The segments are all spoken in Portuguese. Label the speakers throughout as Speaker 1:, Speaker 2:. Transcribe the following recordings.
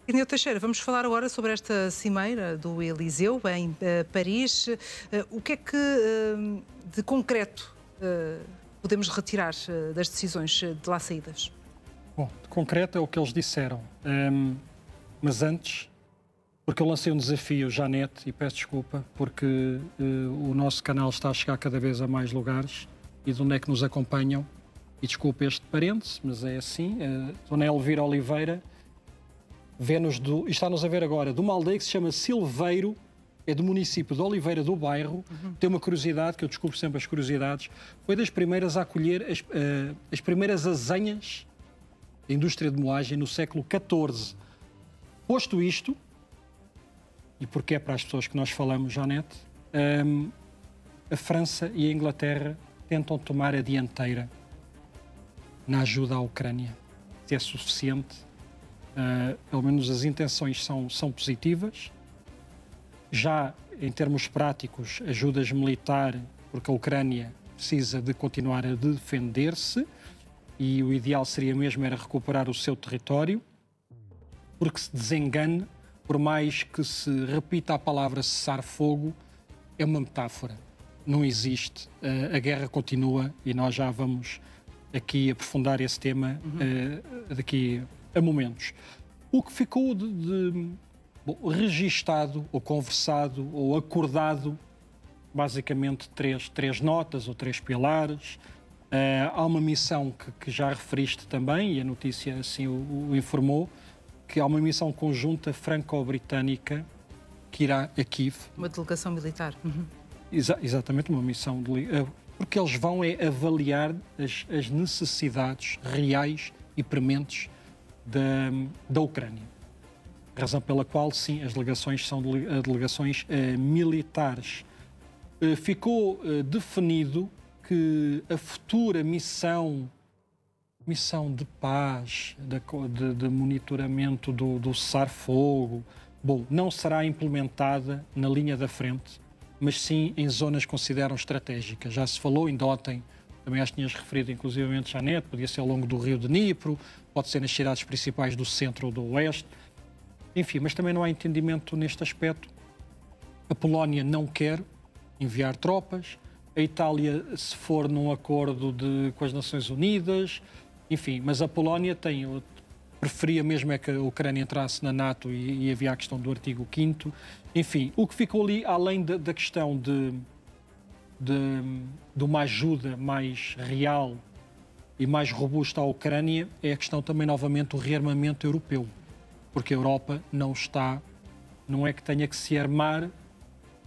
Speaker 1: Irineu Teixeira, vamos falar agora sobre esta cimeira do Eliseu, em Paris. O que é que, de concreto, podemos retirar das decisões de lá saídas?
Speaker 2: Bom, de concreto é o que eles disseram. Mas antes, porque eu lancei um desafio, Janete, e peço desculpa, porque o nosso canal está a chegar cada vez a mais lugares. E de onde é que nos acompanham? E desculpe este parênteses, mas é assim. Dona Elvira Oliveira está-nos a ver agora de uma aldeia que se chama Silveiro, é do município de Oliveira do Bairro. Tem uma curiosidade, que eu descubro sempre as curiosidades, foi das primeiras a acolher as primeiras azenhas da indústria de moagem no século XIV. Posto isto, e porque é para as pessoas que nós falamos, Janete, a França e a Inglaterra tentam tomar a dianteira na ajuda à Ucrânia. Se é suficiente, pelo menos as intenções são positivas. Já em termos práticos, ajudas militar, porque a Ucrânia precisa de continuar a defender-se e o ideal seria mesmo era recuperar o seu território, porque se desengane, por mais que se repita a palavra cessar-fogo, é uma metáfora. Não existe. A guerra continua e nós já vamos aqui aprofundar esse tema daqui a momentos. O que ficou registado, ou conversado, ou acordado, basicamente três notas ou três pilares. Há uma missão que já referiste também, e a notícia assim o informou, que há uma missão conjunta franco-britânica que irá a Kiev.
Speaker 1: Uma delegação militar.
Speaker 2: Exatamente, uma missão porque eles vão avaliar as necessidades reais e prementes da Ucrânia. Razão pela qual, sim, as delegações são delegações militares. Ficou definido que a futura missão de paz, de monitoramento do cessar-fogo, não será implementada na linha da frente, mas sim em zonas que consideram estratégicas. Já se falou ainda ontem, também acho que tinhas referido inclusivamente, Janete, podia ser ao longo do rio de Dnipro, pode ser nas cidades principais do centro ou do oeste. Enfim, mas também não há entendimento neste aspecto. A Polónia não quer enviar tropas, a Itália, se for num acordo com as Nações Unidas, enfim, mas a Polónia preferia mesmo é que a Ucrânia entrasse na NATO e havia a questão do artigo 5º. Enfim, o que ficou ali, além da questão de uma ajuda mais real e mais robusta à Ucrânia, é a questão também, novamente, do rearmamento europeu. Porque a Europa não é que tenha que se armar,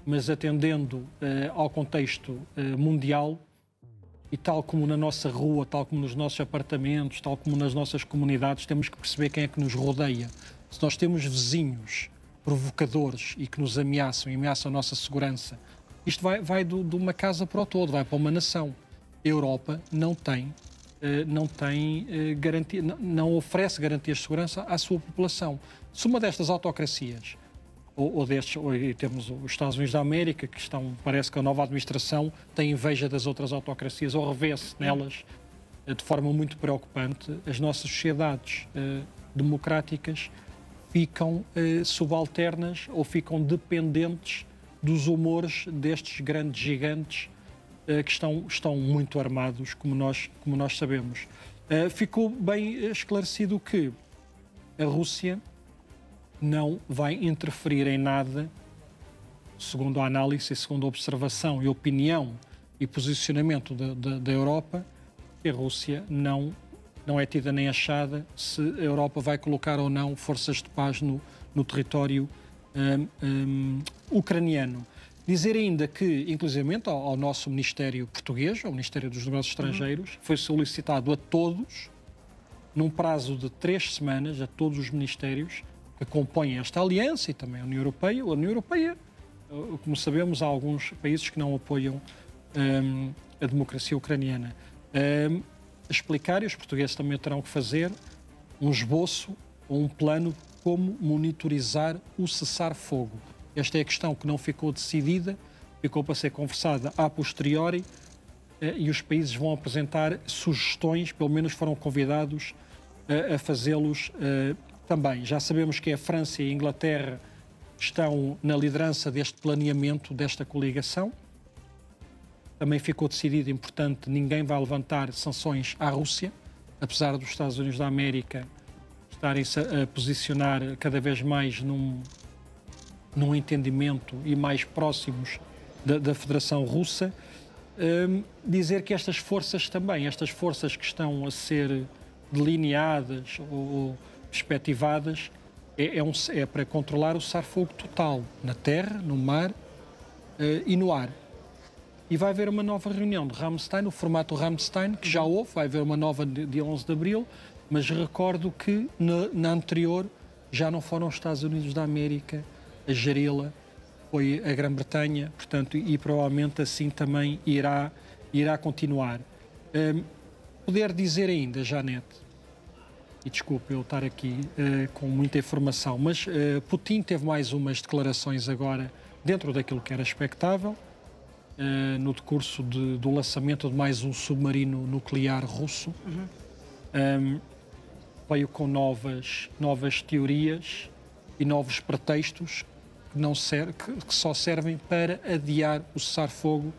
Speaker 2: mas atendendo ao contexto mundial, e tal como na nossa rua, tal como nos nossos apartamentos, tal como nas nossas comunidades, temos que perceber quem é que nos rodeia. Se nós temos vizinhos provocadores e que nos ameaçam a nossa segurança, isto vai de uma casa para o todo, vai para uma nação. A Europa não tem garantia, não oferece garantias de segurança à sua população. Se uma destas autocracias, ou temos os Estados Unidos da América, que parece que a nova administração tem inveja das outras autocracias, ou revê-se nelas de forma muito preocupante, as nossas sociedades democráticas ficam subalternas ou ficam dependentes dos humores destes grandes gigantes que estão muito armados, como nós sabemos. Ficou bem esclarecido que a Rússia não vai interferir em nada, segundo a análise, segundo a observação e opinião e posicionamento da Europa, que a Rússia não é tida nem achada se a Europa vai colocar ou não forças de paz no território ucraniano. Dizer ainda que, inclusivamente, ao nosso Ministério português, ao Ministério dos Negócios Estrangeiros, foi solicitado a todos, num prazo de 3 semanas, a todos os ministérios que compõem esta aliança e também a União Europeia. A União Europeia, como sabemos, há alguns países que não apoiam a democracia ucraniana. Explicar, e os portugueses também terão que fazer, um esboço ou um plano como monitorizar o cessar-fogo. Esta é a questão que não ficou decidida, ficou para ser conversada a posteriori e os países vão apresentar sugestões, pelo menos foram convidados a fazê-los também. Já sabemos que a França e a Inglaterra estão na liderança deste planeamento, desta coligação. Também ficou decidido, importante, ninguém vai levantar sanções à Rússia, apesar dos Estados Unidos da América estarem-se a posicionar cada vez mais num entendimento e mais próximos da Federação Russa. Dizer que estas forças também, estas forças que estão a ser delineadas ou perspectivadas, é para controlar o cessar-fogo total na terra, no mar e no ar. E vai haver uma nova reunião de Ramstein, o formato Ramstein, que já houve, vai haver uma nova dia 11 de abril, mas recordo que na anterior já não foram os Estados Unidos da América a geri-la, foi a Grã-Bretanha, portanto, e provavelmente assim também irá continuar. Poder dizer ainda, Janete, e desculpe eu estar aqui com muita informação, mas Putin teve mais umas declarações agora dentro daquilo que era expectável, no decurso do lançamento de mais um submarino nuclear russo. Veio com novas teorias e novos pretextos que só servem para adiar o cessar-fogo,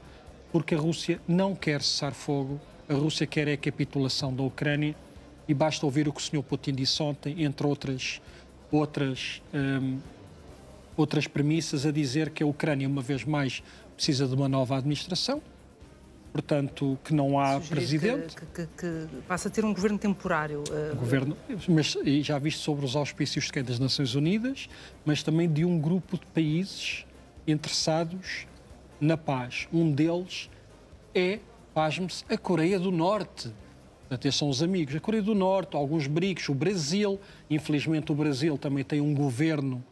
Speaker 2: porque a Rússia não quer cessar-fogo, a Rússia quer a capitulação da Ucrânia, e basta ouvir o que o Sr. Putin disse ontem, entre outras premissas, a dizer que a Ucrânia, uma vez mais, precisa de uma nova administração, portanto, que não há presidente.
Speaker 1: Que passa a ter um governo temporário.
Speaker 2: Governo, mas já visto sobre os auspícios de quem? Das Nações Unidas, mas também de um grupo de países interessados na paz. Um deles é, pasme-se, a Coreia do Norte. Até são os amigos. A Coreia do Norte, alguns BRICS, o Brasil. Infelizmente, o Brasil também tem um governo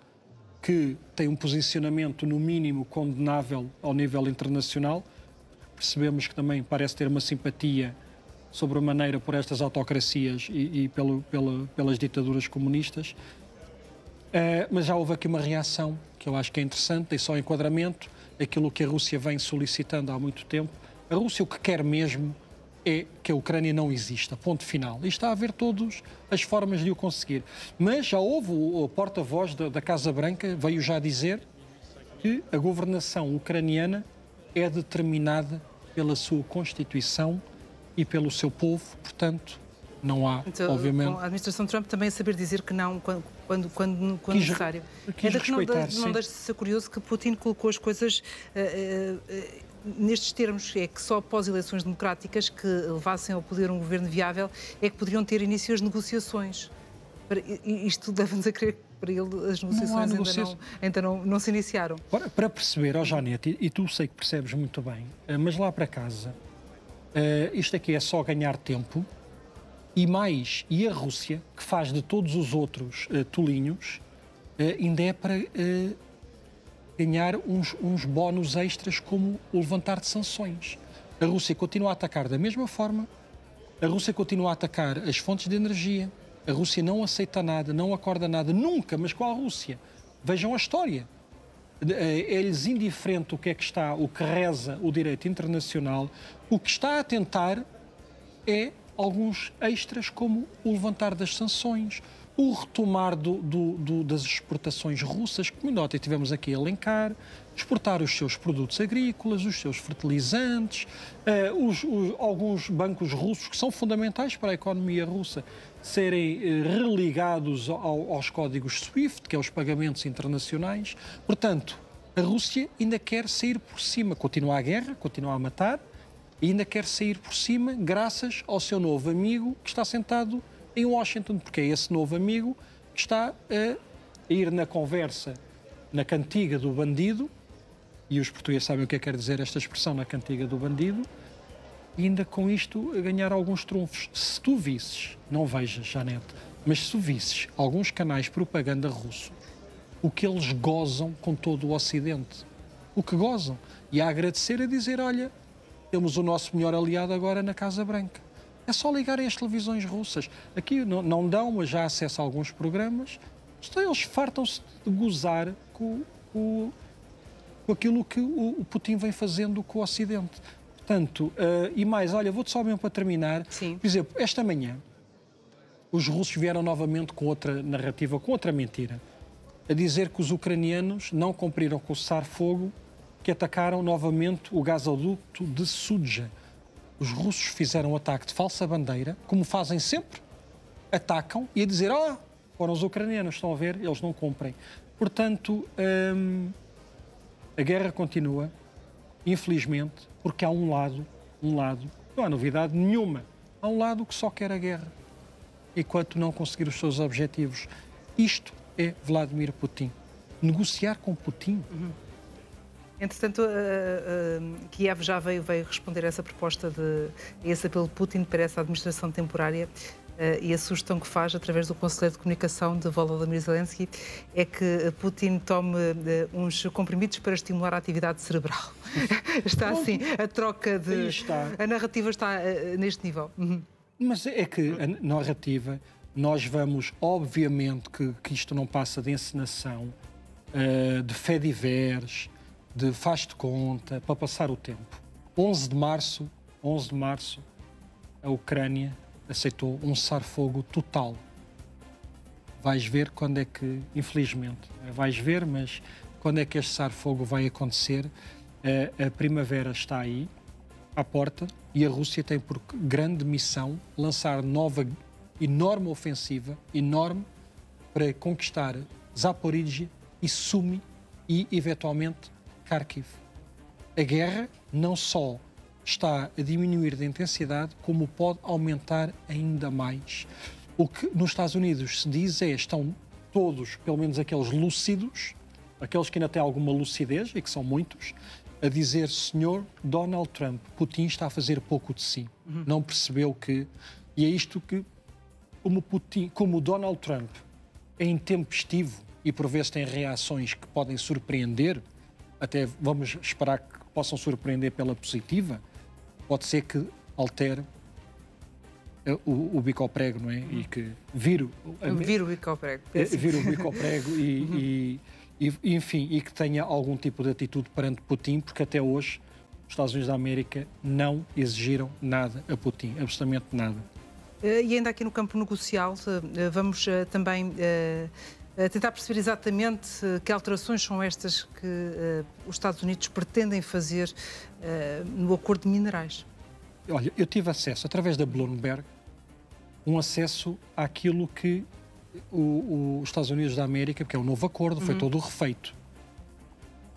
Speaker 2: que tem um posicionamento, no mínimo, condenável ao nível internacional. Percebemos que também parece ter uma simpatia sobre a maneira por estas autocracias e pelas ditaduras comunistas. Mas já houve aqui uma reação que eu acho que é interessante, tem só enquadramento, aquilo que a Rússia vem solicitando há muito tempo. A Rússia o que quer mesmo é que a Ucrânia não exista, ponto final. E está a haver todas as formas de o conseguir. Mas já houve o porta-voz da Casa Branca, veio já dizer que a governação ucraniana é determinada pela sua Constituição e pelo seu povo, portanto, não há,
Speaker 1: então,
Speaker 2: obviamente...
Speaker 1: A administração Trump também é saber dizer que não quando necessário.
Speaker 2: Ainda que não
Speaker 1: deixe de ser curioso que Putin colocou as coisas nestes termos, é que só após eleições democráticas que levassem ao poder um governo viável é que poderiam ter início as negociações. Isto leva-nos a crer que para ele as negociações ainda não se iniciaram.
Speaker 2: Para perceber, Janete, e tu sei que percebes muito bem, mas lá para casa, isto aqui é só ganhar tempo e a Rússia, que faz de todos os outros tolinhos, ainda é para ganhar uns bónus extras como o levantar de sanções. A Rússia continua a atacar da mesma forma, a Rússia continua a atacar as fontes de energia, a Rússia não aceita nada, não acorda nada, nunca, mas qual a Rússia? Vejam a história. É-lhes indiferente o que reza o direito internacional. O que está a tentar é alguns extras, como o levantar das sanções, o retomar das exportações russas, que ontem tivemos aqui a elencar, exportar os seus produtos agrícolas, os seus fertilizantes, alguns bancos russos que são fundamentais para a economia russa serem religados aos códigos SWIFT, que é os pagamentos internacionais. Portanto, a Rússia ainda quer sair por cima, continua a guerra, continua a matar, e ainda quer sair por cima graças ao seu novo amigo que está sentado em Washington, porque é esse novo amigo que está a ir na conversa, na cantiga do bandido, e os portugueses sabem o que quer dizer esta expressão, na cantiga do bandido, e ainda com isto a ganhar alguns trunfos. Se tu visses, não vejas, Janete, mas se tu visses alguns canais de propaganda russos, o que eles gozam com todo o Ocidente, o que gozam, e a agradecer, a dizer, olha, temos o nosso melhor aliado agora na Casa Branca. É só ligarem as televisões russas. Aqui não dão, mas já acesso a alguns programas. Então, eles fartam-se de gozar com aquilo que o Putin vem fazendo com o Ocidente. Portanto, e mais, olha, vou-te só mesmo para terminar.
Speaker 1: Sim.
Speaker 2: Por exemplo, esta manhã, os russos vieram novamente com outra narrativa, com outra mentira, a dizer que os ucranianos não cumpriram com o cessar-fogo, que atacaram novamente o gasoduto de Sudzha. Os russos fizeram um ataque de falsa bandeira, como fazem sempre, atacam e a dizer, foram os ucranianos, estão a ver, eles não cumprem. Portanto, a guerra continua, infelizmente, porque há um lado, não há novidade nenhuma, há um lado que só quer a guerra, enquanto não conseguir os seus objetivos. Isto é Vladimir Putin. Negociar com Putin.
Speaker 1: Entretanto, Kiev já veio responder a essa proposta esse apelo de Putin para essa administração temporária, e a sugestão que faz através do Conselheiro de Comunicação de Volodymyr Zelensky é que Putin tome uns comprimidos para estimular a atividade cerebral. Está assim, a troca de... A narrativa está neste nível.
Speaker 2: Mas é que a narrativa, nós vamos, obviamente, que isto não passa de encenação, de fé-divers, de faz de conta, para passar o tempo. 11 de março, a Ucrânia aceitou um cessar-fogo total. Vais ver quando é que, infelizmente, vais ver, mas quando é que este cessar-fogo vai acontecer? A primavera está aí, à porta, e a Rússia tem por grande missão lançar nova, enorme ofensiva, para conquistar Zaporizhia e Sumy e, eventualmente, Kharkiv. A guerra não só está a diminuir de intensidade, como pode aumentar ainda mais. O que nos Estados Unidos se diz estão todos, pelo menos aqueles lúcidos, aqueles que ainda têm alguma lucidez, e que são muitos, a dizer, senhor Donald Trump, Putin está a fazer pouco de si. Não percebeu que... E é isto que, como Donald Trump é intempestivo e por vezes tem reações que podem surpreender, até vamos esperar que possam surpreender pela positiva, pode ser que altere o bico ao prego, não é? E que vire
Speaker 1: o bico ao prego.
Speaker 2: Vire o bico ao prego enfim, e que tenha algum tipo de atitude perante Putin, porque até hoje os Estados Unidos da América não exigiram nada a Putin, absolutamente nada.
Speaker 1: E ainda aqui no campo negocial, vamos também tentar perceber exatamente que alterações são estas que os Estados Unidos pretendem fazer no acordo de minerais.
Speaker 2: Olha, eu tive acesso, através da Bloomberg, um acesso àquilo que os Estados Unidos da América, porque é um novo acordo, foi todo refeito.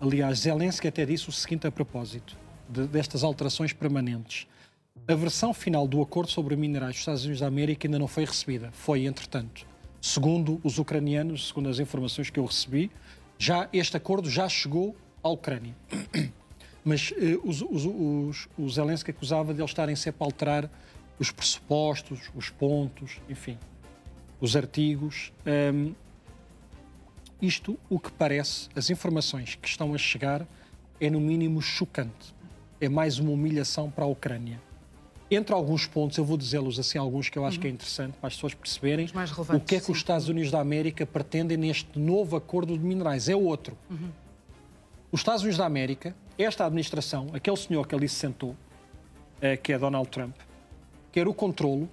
Speaker 2: Aliás, Zelensky até disse o seguinte a propósito destas alterações permanentes. A versão final do acordo sobre minerais dos Estados Unidos da América ainda não foi recebida. Foi, entretanto. Segundo os ucranianos, segundo as informações que eu recebi, este acordo já chegou à Ucrânia. Mas o Zelensky acusava de eles estarem sempre a alterar os pressupostos, os pontos, enfim, os artigos. Isto, o que parece, as informações que estão a chegar, é no mínimo chocante. É mais uma humilhação para a Ucrânia. Entre alguns pontos, eu vou dizê-los assim, alguns que eu acho que é interessante para as pessoas perceberem o que é que os Estados Unidos da América pretendem neste novo acordo de minerais. É outro. Os Estados Unidos da América, esta administração, aquele senhor que ali se sentou, que é Donald Trump, quer o controlo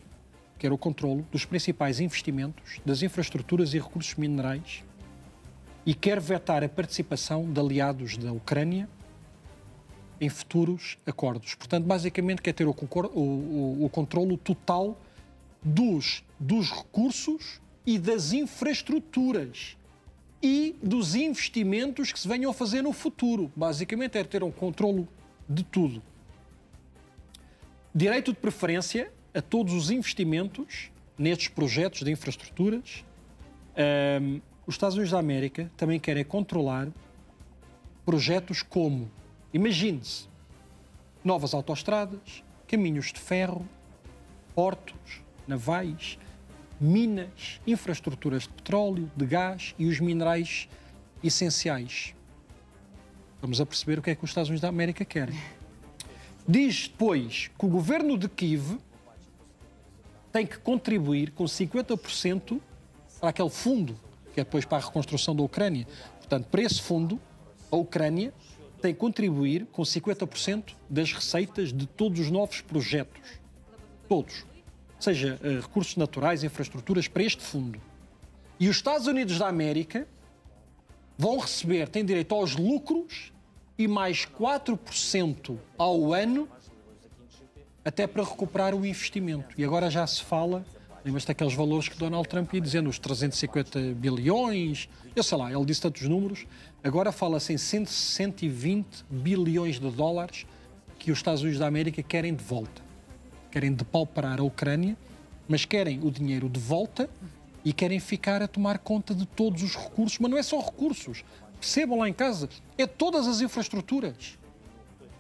Speaker 2: dos principais investimentos, das infraestruturas e recursos minerais e quer vetar a participação de aliados da Ucrânia em futuros acordos. Portanto, basicamente quer ter o controlo total dos recursos e das infraestruturas e dos investimentos que se venham a fazer no futuro. Basicamente é ter um controlo de tudo. Direito de preferência a todos os investimentos nestes projetos de infraestruturas. Os Estados Unidos da América também querem controlar projetos como, imagine-se, novas autoestradas, caminhos de ferro, portos, navais, minas, infraestruturas de petróleo, de gás e os minerais essenciais. Vamos a perceber o que é que os Estados Unidos da América querem. Diz depois que o governo de Kiev tem que contribuir com 50% para aquele fundo, que é depois para a reconstrução da Ucrânia. Portanto, para esse fundo, a Ucrânia tem que contribuir com 50% das receitas de todos os novos projetos. Todos. seja recursos naturais, infraestruturas, para este fundo. E os Estados Unidos da América vão receber, têm direito aos lucros e mais 4% ao ano até para recuperar o investimento. E agora já se fala, lembra-se daqueles valores que Donald Trump ia dizendo, os 350 bilhões, eu sei lá, ele disse tantos números, agora fala-se em 120 bilhões de dólares que os Estados Unidos da América querem de volta. Querem depauperar a Ucrânia, mas querem o dinheiro de volta e querem ficar a tomar conta de todos os recursos. Mas não é só recursos. Percebam lá em casa, é todas as infraestruturas,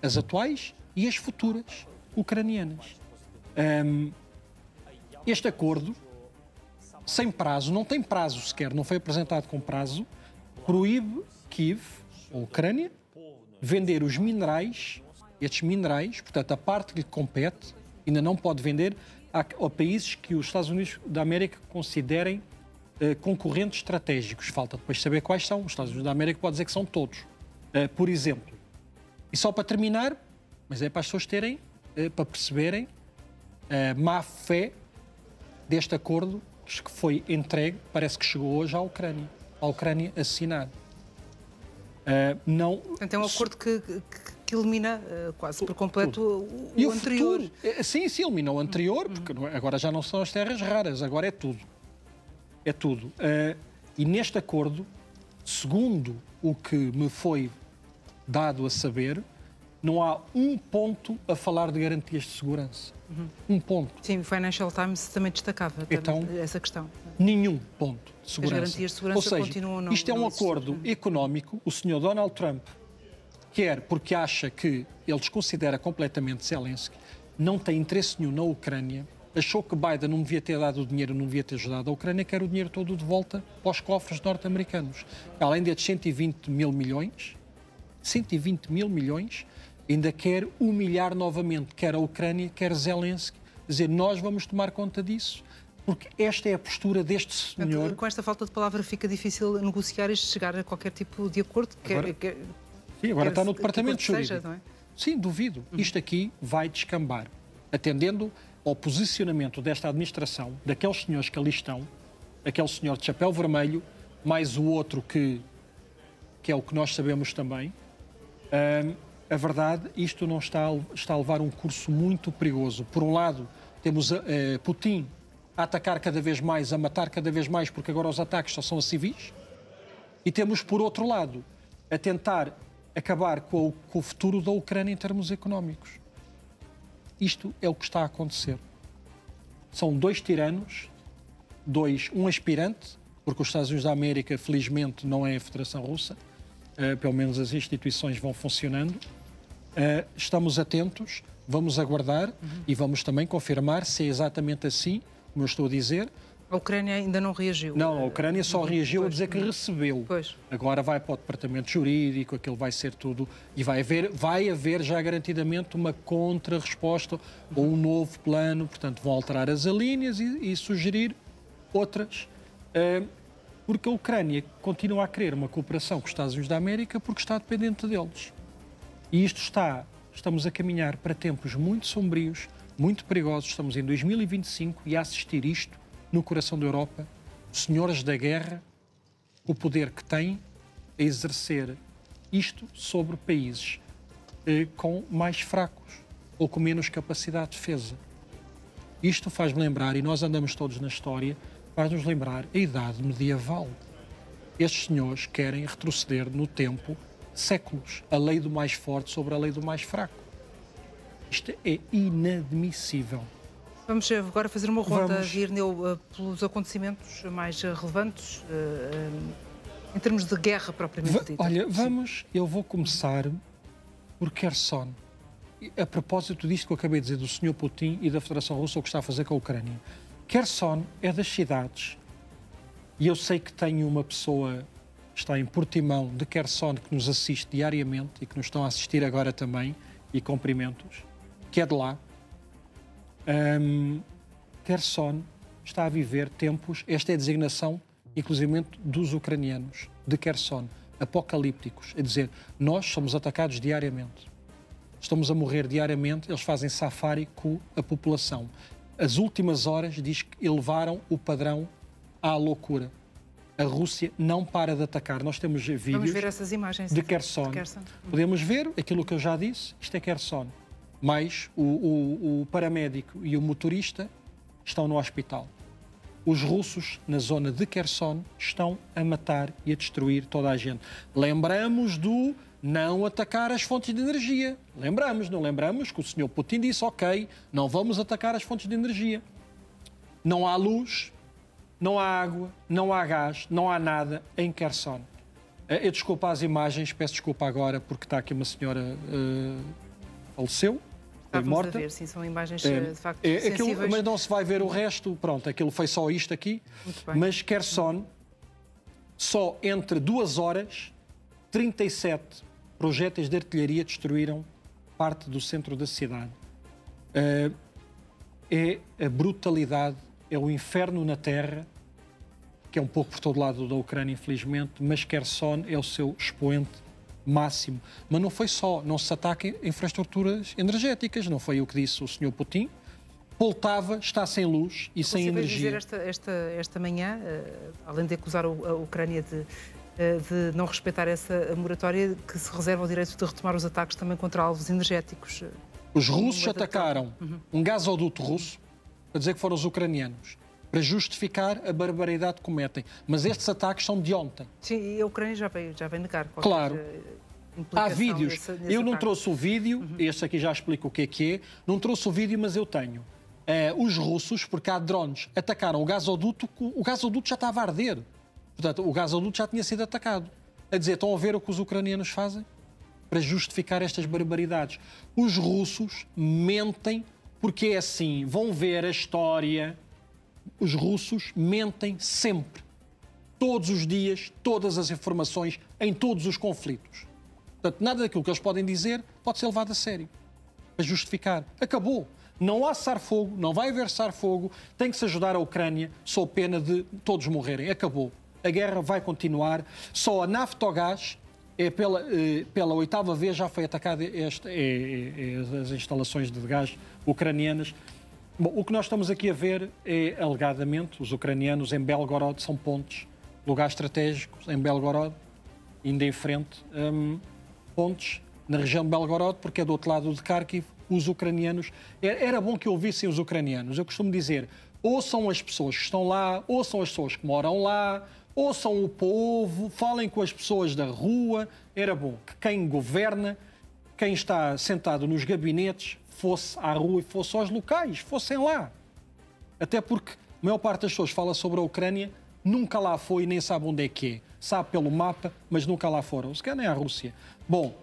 Speaker 2: as atuais e as futuras ucranianas. Este acordo, sem prazo, não tem prazo sequer, não foi apresentado com prazo, proíbe Kiev, a Ucrânia, vender os minerais, estes minerais, portanto, a parte que lhe compete, ainda não pode vender a países que os Estados Unidos da América considerem concorrentes estratégicos. Falta depois saber quais são. Os Estados Unidos da América pode dizer que são todos. Por exemplo, e só para terminar, mas é para as pessoas terem, para perceberem a má fé deste acordo que foi entregue, parece que chegou hoje à Ucrânia assinado.
Speaker 1: Portanto, é um acordo que elimina quase por completo o anterior.
Speaker 2: Futuro. Sim, elimina o anterior, porque agora já não são as terras raras, agora é tudo. É tudo. E neste acordo, segundo o que me foi dado a saber, não há um ponto a falar de garantias de segurança. Um ponto.
Speaker 1: Sim, o Financial Times também destacava essa questão.
Speaker 2: Nenhum ponto de segurança.
Speaker 1: As garantias de segurança
Speaker 2: Ou seja,
Speaker 1: continuam não.
Speaker 2: Isto é um acordo económico. O Sr. Donald Trump quer, porque acha que ele desconsidera completamente Zelensky, não tem interesse nenhum na Ucrânia, achou que Biden não devia ter dado o dinheiro, não devia ter ajudado a Ucrânia, quer o dinheiro todo de volta para os cofres norte-americanos. Além destes 120 mil milhões, ainda quer humilhar novamente, quer a Ucrânia, quer Zelensky, dizer, nós vamos tomar conta disso, porque esta é a postura deste senhor.
Speaker 1: Com esta falta de palavra fica difícil negociar e chegar a qualquer tipo de acordo.
Speaker 2: Agora está no departamento jurídico.
Speaker 1: Não é?
Speaker 2: Sim, duvido. Isto aqui vai descambar, atendendo ao posicionamento desta administração, daqueles senhores que ali estão, aquele senhor de chapéu vermelho, mais o outro que é o que nós sabemos também. A verdade, isto não está a levar um curso muito perigoso. Por um lado, temos Putin a atacar cada vez mais, a matar cada vez mais, porque agora os ataques só são a civis. E temos, por outro lado, a tentar acabar com o futuro da Ucrânia em termos económicos. Isto é o que está a acontecer. São dois tiranos, um aspirante, porque os Estados Unidos da América, felizmente, não é a Federação Russa, pelo menos as instituições vão funcionando. Estamos atentos, vamos aguardar e vamos também confirmar se é exatamente assim, como eu estou a dizer.
Speaker 1: A Ucrânia ainda não reagiu.
Speaker 2: Não, a Ucrânia só reagiu a dizer que recebeu.
Speaker 1: Pois.
Speaker 2: Agora vai para o departamento jurídico, aquilo vai ser tudo, e vai haver já garantidamente uma contra-resposta ou um novo plano, portanto vão alterar as alíneas e sugerir outras, porque a Ucrânia continua a querer uma cooperação com os Estados Unidos da América porque está dependente deles. E estamos a caminhar para tempos muito sombrios, muito perigosos, estamos em 2025 e a assistir isto no coração da Europa, senhores da guerra, o poder que têm a exercer isto sobre países com mais fracos ou com menos capacidade de defesa. Isto faz-me lembrar, e nós andamos todos na história, faz-nos lembrar a idade medieval. Estes senhores querem retroceder no tempo séculos, a lei do mais forte sobre a lei do mais fraco. Isto é inadmissível.
Speaker 1: Vamos agora fazer uma ronda, Virneu, pelos acontecimentos mais relevantes, em termos de guerra propriamente dita.
Speaker 2: Olha, eu vou começar por Kherson. A propósito disto que eu acabei de dizer do Sr. Putin e da Federação Russa, o que está a fazer com a Ucrânia. Kherson é das cidades, e eu sei que tenho uma pessoa que está em Portimão de Kherson que nos assiste diariamente e que nos estão a assistir agora também, e cumprimentos, que é de lá. Kherson está a viver tempos, esta é a designação, inclusive dos ucranianos, de Kherson, apocalípticos, a dizer, nós somos atacados diariamente, estamos a morrer diariamente, eles fazem safari com a população. as últimas horas diz que elevaram o padrão à loucura. A Rússia não para de atacar. Nós temos vídeos.
Speaker 1: Vamos ver essas imagens
Speaker 2: de Kherson. Podemos ver aquilo que eu já disse. Isto é Kherson. Mas o paramédico e o motorista estão no hospital. Os russos, na zona de Kherson, estão a matar e a destruir toda a gente. Lembramos do não atacar as fontes de energia. Lembramos, não lembramos que o senhor Putin disse, ok, não vamos atacar as fontes de energia. Não há luz, não há água, não há gás, não há nada em Kherson. Eu desculpo as imagens, peço desculpa agora porque está aqui uma senhora faleceu. Foi morta.
Speaker 1: A ver, sim, são imagens de facto sensíveis.
Speaker 2: Mas não se vai ver o resto, pronto, aquilo foi só isto aqui. Mas Kherson, só entre 2 horas, 37 projéteis de artilharia destruíram parte do centro da cidade. É a brutalidade, é o inferno na terra, que é um pouco por todo lado da Ucrânia, infelizmente, mas Kherson é o seu expoente máximo. Mas não foi só, não se ataca infraestruturas energéticas, não foi o que disse o Sr. Putin. Poltava está sem luz e sem energia.
Speaker 1: Dizer esta manhã, além de acusar a Ucrânia de não respeitar essa moratória, que se reserva o direito de retomar os ataques também contra alvos energéticos.
Speaker 2: Os russos atacaram um gasoduto russo, para dizer que foram os ucranianos, para justificar a barbaridade que cometem. Mas estes ataques são de ontem.
Speaker 1: Sim, e a Ucrânia já veio negar qualquer
Speaker 2: claro. Há vídeos.
Speaker 1: Nesse
Speaker 2: eu não
Speaker 1: ataque.
Speaker 2: Trouxe o vídeo, este aqui já explico o que é. Não trouxe o vídeo, mas eu tenho. Os russos, porque há drones, atacaram o gasoduto já estava a arder. Portanto, o gasoduto já tinha sido atacado. A dizer, estão a ver o que os ucranianos fazem? Para justificar estas barbaridades. Os russos mentem porque é assim. Vão ver a história. Os russos mentem sempre. Todos os dias, todas as informações, em todos os conflitos. Portanto, nada daquilo que eles podem dizer pode ser levado a sério. Para justificar. Acabou. Não há cessar-fogo, não vai haver cessar-fogo. Tem que se ajudar a Ucrânia, sob pena de todos morrerem. Acabou. A guerra vai continuar. Só a Naftogás, pela 8ª vez, já foi atacada as instalações de gás ucranianas. Bom, o que nós estamos aqui a ver é, alegadamente, os ucranianos em Belgorod são pontes, lugares estratégicos em Belgorod, ainda em frente, pontes na região de Belgorod, porque é do outro lado de Kharkiv, os ucranianos. Era bom que ouvissem os ucranianos. Eu costumo dizer, ouçam as pessoas que estão lá, ouçam as pessoas que moram lá, ouçam o povo, falem com as pessoas da rua. Era bom que quem governa, quem está sentado nos gabinetes, fosse à rua e fosse aos locais, fossem lá. Até porque a maior parte das pessoas fala sobre a Ucrânia, nunca lá foi, nem sabe onde é que é. Sabe pelo mapa, mas nunca lá foram. Se calhar nem à Rússia. Bom,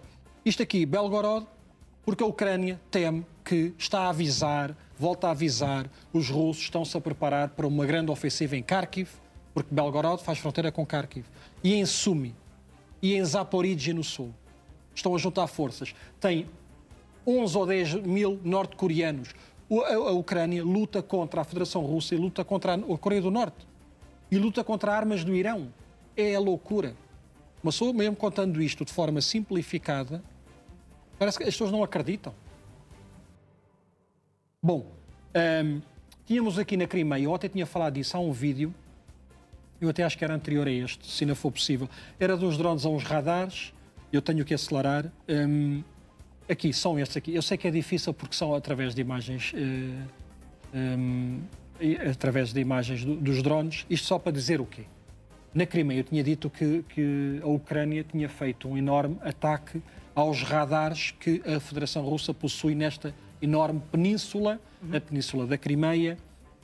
Speaker 2: isto aqui, Belgorod, porque a Ucrânia teme que está a avisar, volta a avisar, os russos estão-se a preparar para uma grande ofensiva em Kharkiv, porque Belgorod faz fronteira com Kharkiv, e em Sumy, e em Zaporizhzhia no sul. Estão a juntar forças. Tem 11 ou 10 mil norte-coreanos. A Ucrânia luta contra a Federação Russa e luta contra a Coreia do Norte. E luta contra armas do Irão. É a loucura. Mas só mesmo contando isto de forma simplificada, parece que as pessoas não acreditam. Bom, tínhamos aqui na Crimeia, eu até tinha falado disso, há um vídeo, eu até acho que era anterior a este, se não for possível. Era dos drones a uns radares, eu tenho que acelerar. Aqui, são estes aqui. Eu sei que é difícil porque são através de imagens, dos drones. Isto só para dizer o quê? Na Crimeia eu tinha dito que a Ucrânia tinha feito um enorme ataque aos radares que a Federação Russa possui nesta enorme península, a Península da Crimeia.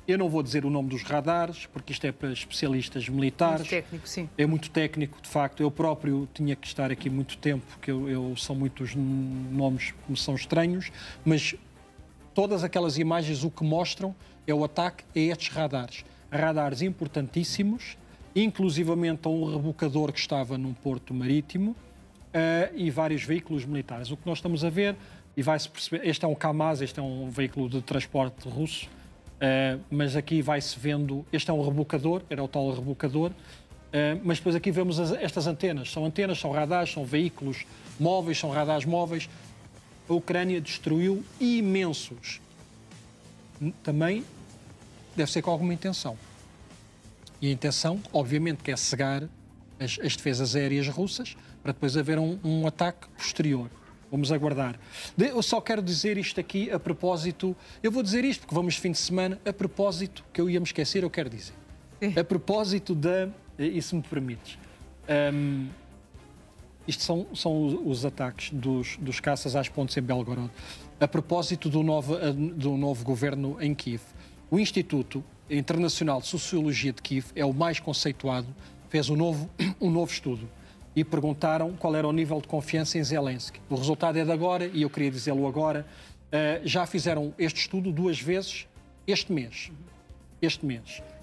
Speaker 2: Eu não vou dizer o nome dos radares, porque isto é para especialistas militares.
Speaker 1: Muito técnico, sim.
Speaker 2: É muito técnico, de facto. Eu próprio tinha que estar aqui muito tempo, porque são muitos nomes que me são estranhos, mas todas aquelas imagens o que mostram é o ataque a estes radares. Radares importantíssimos, inclusivamente a um rebocador que estava num porto marítimo e vários veículos militares. O que nós estamos a ver, e vai-se perceber, este é um Kamaz, este é um veículo de transporte russo, mas aqui vai-se vendo, este é um rebocador, era o tal rebocador, mas depois aqui vemos estas antenas, são radares, são veículos móveis, são radares móveis. A Ucrânia destruiu imensos. Também deve ser com alguma intenção. E a intenção, obviamente, que é cegar as defesas aéreas russas para depois haver um ataque posterior. Vamos aguardar. Eu só quero dizer isto aqui a propósito... Eu vou dizer isto porque vamos de fim de semana. A propósito, que eu ia me esquecer, eu quero dizer. Sim. A propósito da... E se me permites. Isto são os ataques dos caças às pontes em Belgorod. A propósito do novo governo em Kiev. O Instituto Internacional de Sociologia de Kiev é o mais conceituado, fez um novo estudo e perguntaram qual era o nível de confiança em Zelensky. O resultado é de agora e eu queria dizê-lo agora. Já fizeram este estudo 2 vezes este mês.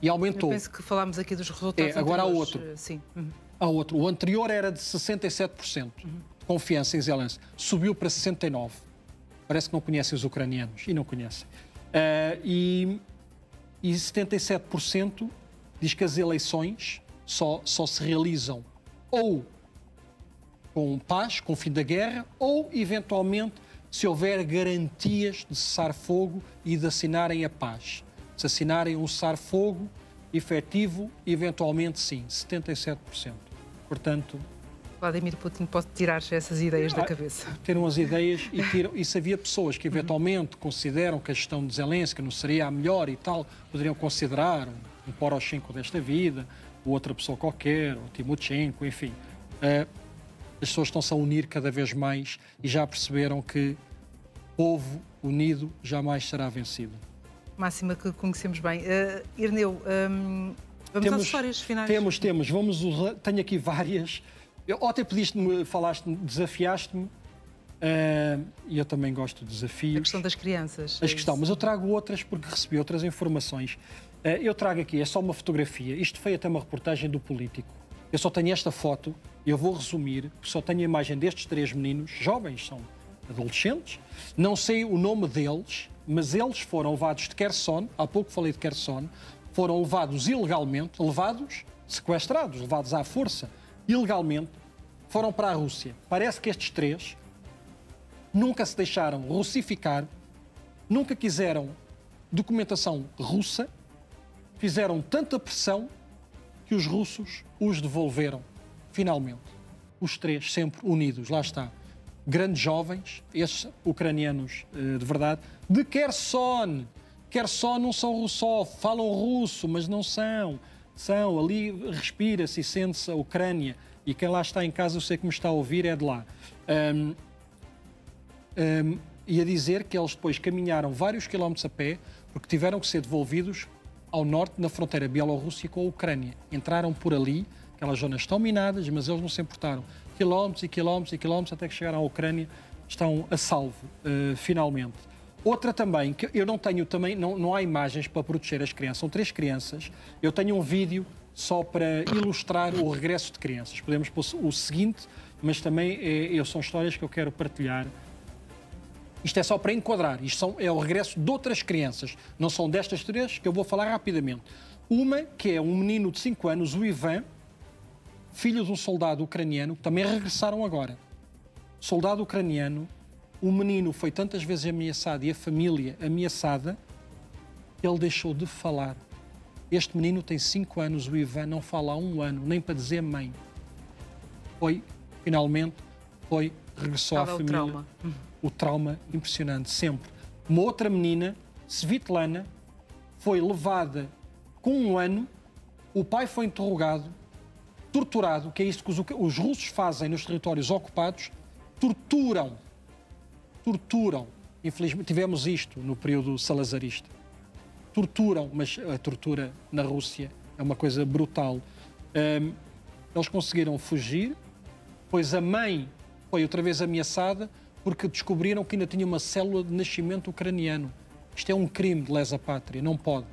Speaker 2: E aumentou.
Speaker 1: Eu penso que falámos aqui dos resultados
Speaker 2: agora há outro.
Speaker 1: Sim.
Speaker 2: Há outro. O anterior era de 67% de confiança em Zelensky. Subiu para 69%. Parece que não conhecem os ucranianos. E não conhecem. E 77% diz que as eleições só se realizam ou com paz, com o fim da guerra, ou, eventualmente, se houver garantias de cessar-fogo e de assinarem a paz. Se assinarem um cessar-fogo efetivo, eventualmente sim, 77%. Portanto...
Speaker 1: Vladimir Putin pode tirar essas ideias da cabeça.
Speaker 2: Tiram as ideias e se havia pessoas que eventualmente consideram que a gestão de Zelensky não seria a melhor e tal, poderiam considerar um Poroshenko desta vida, ou outra pessoa qualquer, ou Timoshenko, enfim. As pessoas estão-se a unir cada vez mais e já perceberam que povo unido jamais será vencido.
Speaker 1: Máxima que conhecemos bem. Irneu, vamos às histórias finais.
Speaker 2: Temos. Tenho aqui várias. Ontem falaste-me, desafiaste-me, e eu também gosto de desafios.
Speaker 1: A questão das crianças.
Speaker 2: Mas eu trago outras porque recebi outras informações. Eu trago aqui, é só uma fotografia. Isto foi até uma reportagem do Político. Eu só tenho esta foto, eu vou resumir, porque só tenho a imagem destes 3 meninos, jovens, são adolescentes. Não sei o nome deles, mas eles foram levados de Kherson, há pouco falei de Kherson, foram levados ilegalmente, sequestrados, levados à força, ilegalmente, foram para a Rússia. Parece que estes 3 nunca se deixaram russificar, nunca quiseram documentação russa, fizeram tanta pressão que os russos os devolveram, finalmente. Os 3 sempre unidos, lá está. Grandes jovens, estes ucranianos de verdade, de Kherson. Kherson não são russófobos, falam russo, mas não são. Ali respira-se e sente-se a Ucrânia. E quem lá está em casa, eu sei que me está a ouvir, é de lá. E a dizer que eles depois caminharam vários quilómetros a pé, porque tiveram que ser devolvidos ao norte, na fronteira Bielorrússia com a Ucrânia. Entraram por ali, aquelas zonas estão minadas, mas eles não se importaram. Quilómetros e quilómetros e quilómetros até que chegaram à Ucrânia, estão a salvo, finalmente. Outra também, que eu não tenho também, não há imagens para proteger as crianças, são 3 crianças. Eu tenho um vídeo só para ilustrar o regresso de crianças. Podemos pôr o seguinte, mas também são histórias que eu quero partilhar. Isto é só para enquadrar, é o regresso de outras crianças, não são destas 3 que eu vou falar rapidamente. Uma que é um menino de 5 anos, o Ivan, filho de um soldado ucraniano, que também regressaram agora. Soldado ucraniano, o menino foi tantas vezes ameaçado e a família ameaçada, que ele deixou de falar. Este menino tem 5 anos, o Ivan não fala há 1 ano, nem para dizer mãe. Finalmente, regressou à família. O trauma impressionante, sempre. Uma outra menina, Svitlana, foi levada com 1 ano, o pai foi interrogado, torturado, que é isto que os russos fazem nos territórios ocupados, torturam. Infelizmente, tivemos isto no período salazarista. Torturam, mas a tortura na Rússia é uma coisa brutal. Eles conseguiram fugir, pois a mãe foi outra vez ameaçada porque descobriram que ainda tinha uma célula de nascimento ucraniano. Isto é um crime de lesa pátria, não pode.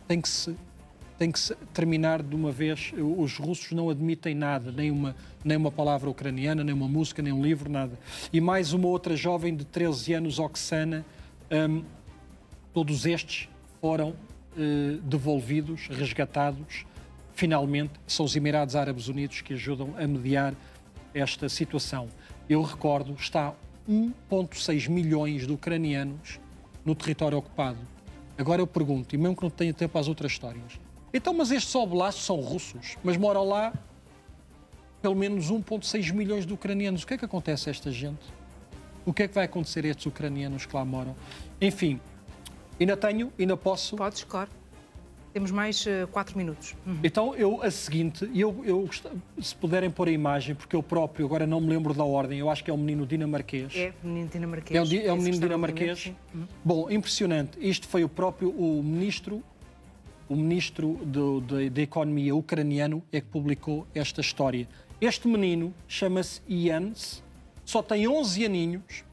Speaker 2: Tem que se terminar de uma vez. Os russos não admitem nada, nem uma palavra ucraniana, nem uma música, nem um livro, nada. E mais uma outra jovem de 13 anos, Oksana, todos estes foram devolvidos, resgatados, finalmente. São os Emirados Árabes Unidos que ajudam a mediar esta situação. Eu recordo, está 1,6 milhões de ucranianos no território ocupado. Agora eu pergunto, e mesmo que não tenha tempo às outras histórias, então, mas estes oblastos são russos, mas moram lá pelo menos 1,6 milhões de ucranianos. O que é que acontece a esta gente? O que é que vai acontecer a estes ucranianos que lá moram? Enfim, ainda posso...
Speaker 1: Podes, claro. Temos mais 4 minutos.
Speaker 2: Então, a seguinte, se puderem pôr a imagem, porque eu próprio agora não me lembro da ordem, eu acho que é o menino dinamarquês.
Speaker 1: É, o menino dinamarquês.
Speaker 2: É o menino dinamarquês. Bom, impressionante. Isto foi o ministro da Economia ucraniano é que publicou esta história. Este menino chama-se Jens, só tem 11 aninhos,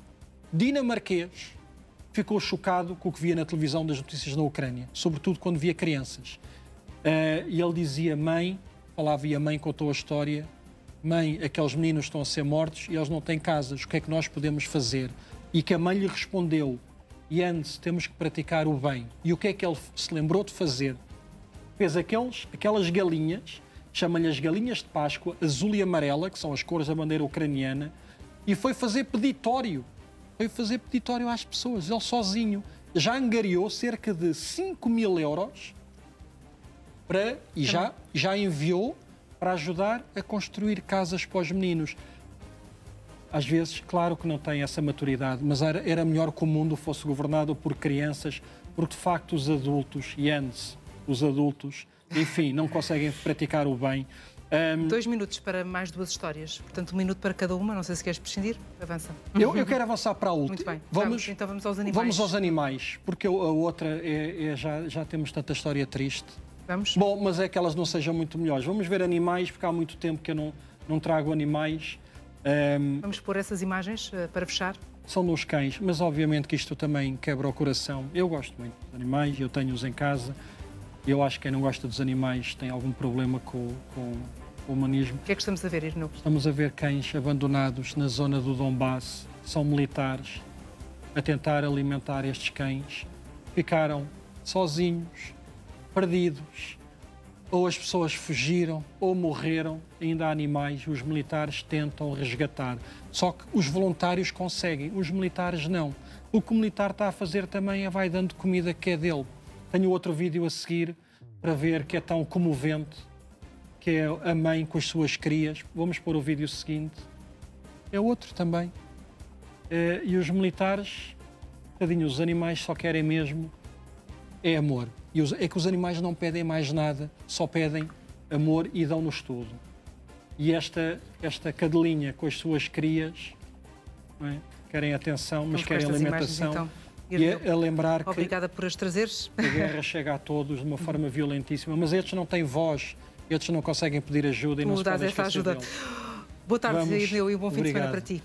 Speaker 2: dinamarquês, ficou chocado com o que via na televisão das notícias na Ucrânia, sobretudo quando via crianças. E ele dizia, mãe, falava e a mãe contou a história, mãe, aqueles meninos estão a ser mortos e eles não têm casas, o que é que nós podemos fazer? E que a mãe lhe respondeu, Jens, temos que praticar o bem. E o que é que ele se lembrou de fazer? Fez aquelas galinhas, chama-lhe as galinhas de Páscoa, azul e amarela, que são as cores da bandeira ucraniana, e foi fazer peditório. Foi fazer peditório às pessoas, ele sozinho. Já angariou cerca de 5 mil euros já enviou para ajudar a construir casas para os meninos. Às vezes, claro que não tem essa maturidade, mas era melhor que o mundo fosse governado por crianças, porque de facto os adultos, enfim, não conseguem praticar o bem.
Speaker 1: 2 minutos para mais 2 histórias, portanto 1 minuto para cada uma, não sei se queres prescindir, avança.
Speaker 2: Eu quero avançar para a última.
Speaker 1: Muito bem, então vamos aos animais.
Speaker 2: Vamos aos animais, porque a outra já temos tanta história triste.
Speaker 1: Vamos?
Speaker 2: Bom, mas é que elas não sejam muito melhores. Vamos ver animais, porque há muito tempo que eu não trago animais.
Speaker 1: Vamos pôr essas imagens para fechar.
Speaker 2: São nos cães, mas obviamente que isto também quebra o coração. Eu gosto muito dos animais, eu tenho-os em casa. Eu acho que quem não gosta dos animais tem algum problema com o humanismo.
Speaker 1: O que é que estamos a ver, Irneu?
Speaker 2: Estamos a ver cães abandonados na zona do Donbass. São militares a tentar alimentar estes cães. Ficaram sozinhos, perdidos. Ou as pessoas fugiram, ou morreram. Ainda há animais, os militares tentam resgatar. Só que os voluntários conseguem, os militares não. O que o militar está a fazer também é vai dando comida que é dele. Tenho outro vídeo a seguir para ver que é tão comovente, que é a mãe com as suas crias. Vamos pôr o vídeo seguinte. É outro também. E os militares, tadinho, os animais só querem mesmo é amor. É que os animais não pedem mais nada, só pedem amor e dão-nos tudo. E esta cadelinha com as suas crias, não é? Querem atenção, mas querem alimentação.
Speaker 1: Imagens, então.
Speaker 2: E a lembrar que
Speaker 1: obrigada por as trazeres.
Speaker 2: A guerra chega a todos de uma forma violentíssima, mas estes não têm voz, estes não conseguem pedir ajuda e não se podem esquecer dele.
Speaker 1: Boa tarde, Irneu, e um bom fim de semana para ti.